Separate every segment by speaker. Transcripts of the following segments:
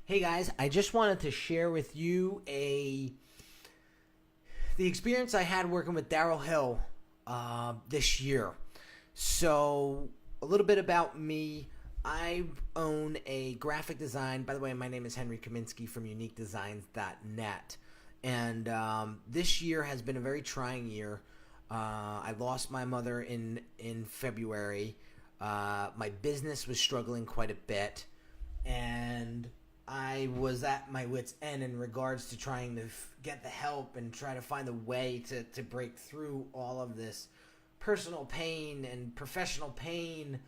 Speaker 1: Hey guys, I just wanted to share with you the experience I had working with Daryl Hill this year. So, a little bit about me. I own a graphic design. By the way, my name is Henry Kaminski from uniquedesigns.net. And this year has been a very trying year. I lost my mother in February. My business was struggling quite a bit. And I was at my wit's end in regards to trying to get the help and try to find a way to break through all of this personal pain and professional pain.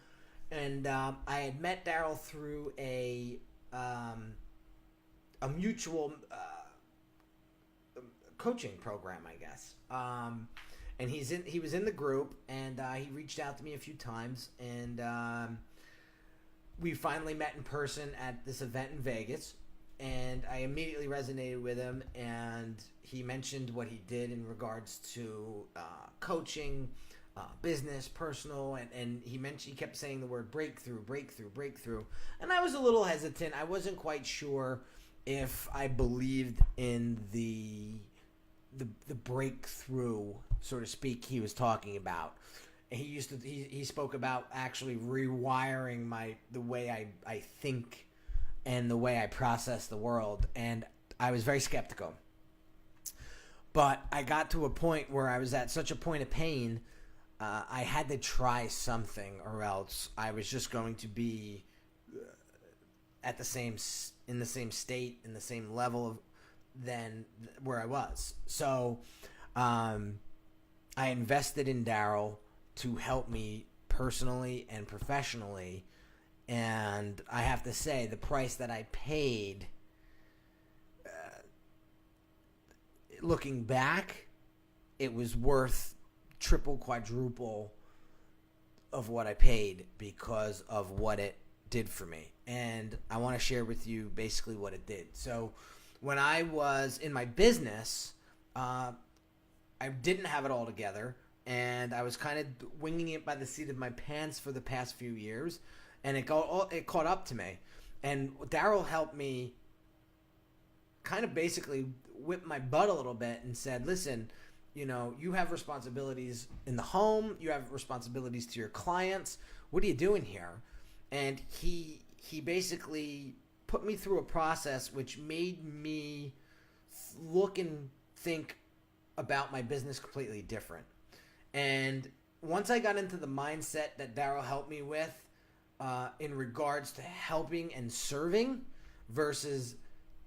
Speaker 1: And I had met Daryl through a mutual coaching program, I guess. And he was in the group, and he reached out to me a few times, and we finally met in person at this event in Vegas, and I immediately resonated with him, and he mentioned what he did in regards to coaching, business, personal, and he kept saying the word breakthrough, and I was a little hesitant. I wasn't quite sure if I believed in the breakthrough, so to speak, he was talking about. He spoke about actually rewiring the way I think and the way I process the world, and I was very skeptical. But I got to a point where I was at such a point of pain, I had to try something, or else I was just going to be in the same state, in the same level than where I was. So I invested in Daryl to help me personally and professionally, and I have to say the price that I paid, looking back, it was worth triple, quadruple of what I paid because of what it did for me. And I want to share with you basically what it did. So when I was in my business, I didn't have it all together, and I was kind of winging it by the seat of my pants for the past few years, and it caught up to me. And Daryl helped me kind of basically whip my butt a little bit and said, listen, you have responsibilities in the home, you have responsibilities to your clients. What are you doing here? And he basically put me through a process which made me look and think about my business completely different. And once I got into the mindset that Daryl helped me with in regards to helping and serving versus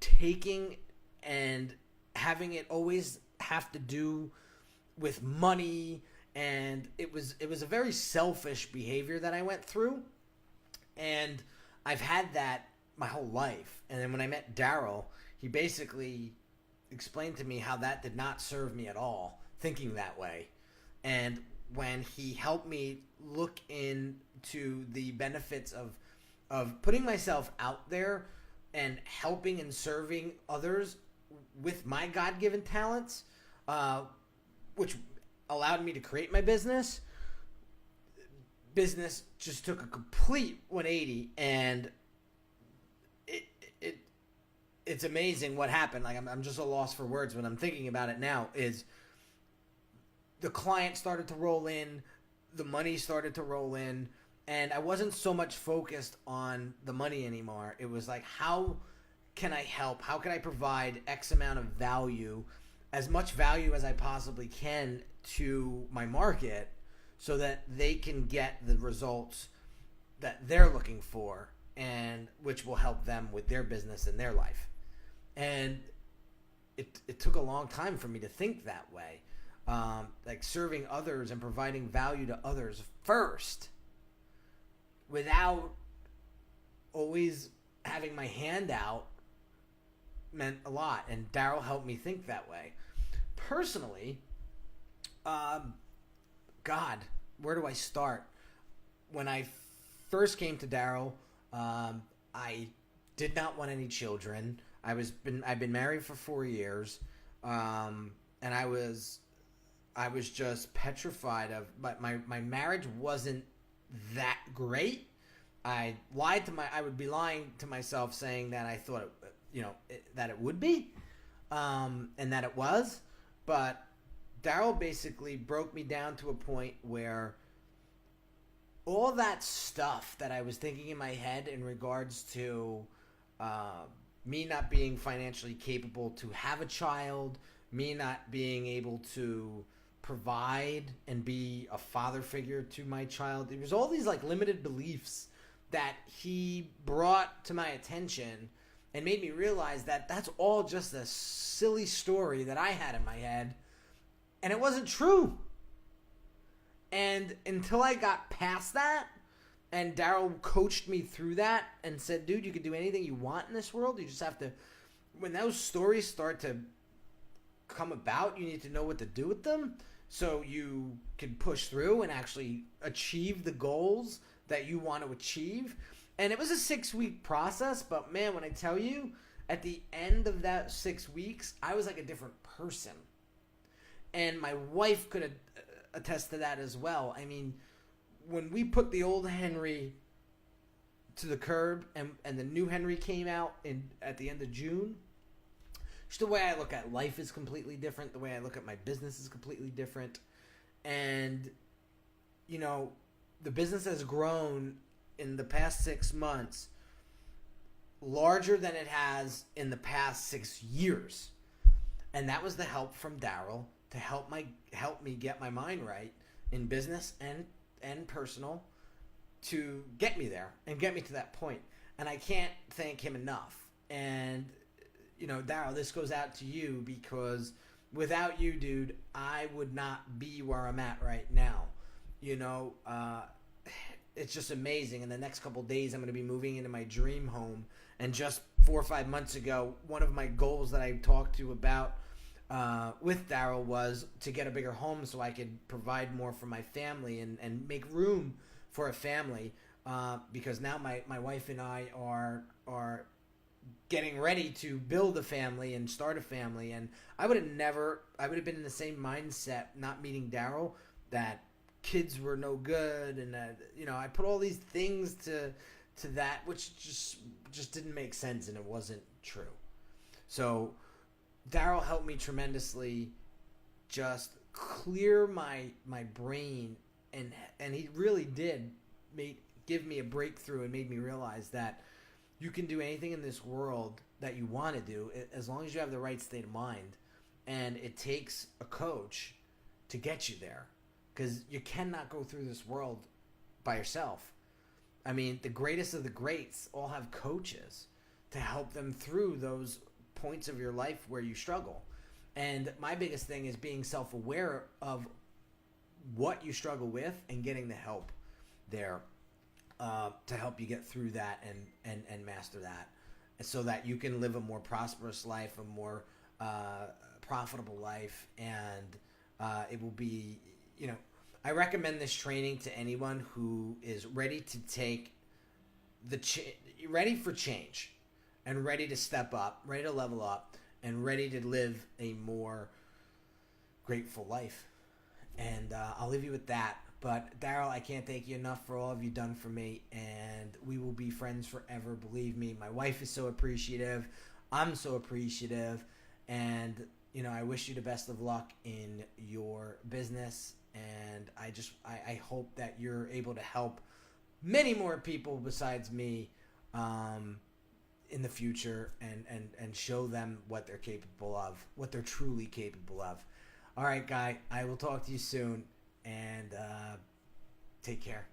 Speaker 1: taking and having it always have to do with money, and it was a very selfish behavior that I went through, and I've had that my whole life. And then when I met Daryl, he basically explained to me how that did not serve me at all, thinking that way. And when he helped me look into the benefits of putting myself out there and helping and serving others with my God-given talents, which allowed me to create my business just took a complete 180, and it's amazing what happened. Like, I'm just a loss for words when I'm thinking about it now. Is the client started to roll in, the money started to roll in, and I wasn't so much focused on the money anymore. It was like, how can I help? How can I provide X amount of value, as much value as I possibly can to my market, so that they can get the results that they're looking for, and which will help them with their business and their life. And it took a long time for me to think that way. Like serving others and providing value to others first, without always having my hand out, meant a lot. And Daryl helped me think that way. Personally, God, where do I start? When I first came to Daryl, I did not want any children. I've been married for 4 years, and I was just petrified of. But my marriage wasn't that great. I would be lying to myself saying that I thought that it would be, and that it was. But Daryl basically broke me down to a point where all that stuff that I was thinking in my head in regards to me not being financially capable to have a child, me not being able to provide and be a father figure to my child. There was all these like limited beliefs that he brought to my attention and made me realize that that's all just a silly story that I had in my head, and it wasn't true. And until I got past that, and Daryl coached me through that and said, dude, you can do anything you want in this world. You just have to, when those stories start to come about, you need to know what to do with them so you can push through and actually achieve the goals that you want to achieve. And it was a 6-week process, but man, when I tell you, at the end of that 6 weeks, I was like a different person. And my wife could attest to that as well. I mean, when we put the old Henry to the curb and the new Henry came out at the end of June, just the way I look at life is completely different. The way I look at my business is completely different. And, the business has grown in the past 6 months larger than it has in the past 6 years. And that was the help from Daryl to help me get my mind right in business and personal to get me there and get me to that point. And I can't thank him enough. And Daryl, this goes out to you because without you, dude, I would not be where I'm at right now. It's just amazing. In the next couple of days, I'm going to be moving into my dream home. And just 4 or 5 months ago, one of my goals that I talked to about with Daryl was to get a bigger home so I could provide more for my family and make room for a family. Because now my wife and I are getting ready to build a family and start a family. And I would have been in the same mindset not meeting Daryl, that kids were no good, and that I put all these things to that which just didn't make sense, and it wasn't true. So Daryl helped me tremendously just clear my brain, and he really did give me a breakthrough and made me realize that you can do anything in this world that you want to do as long as you have the right state of mind. And it takes a coach to get you there, because you cannot go through this world by yourself. I mean, the greatest of the greats all have coaches to help them through those points of your life where you struggle. And my biggest thing is being self-aware of what you struggle with and getting the help there to help you get through that and master that, so that you can live a more prosperous life, a more profitable life, and it will be, I recommend this training to anyone who is ready to take ready for change, and ready to step up, ready to level up, and ready to live a more grateful life. And I'll leave you with that. But Daryl, I can't thank you enough for all you've done for me, and we will be friends forever. Believe me, my wife is so appreciative. I'm so appreciative, and I wish you the best of luck in your business. And I hope that you're able to help many more people besides me in the future, and show them what they're capable of, what they're truly capable of. All right, guy, I will talk to you soon, and take care.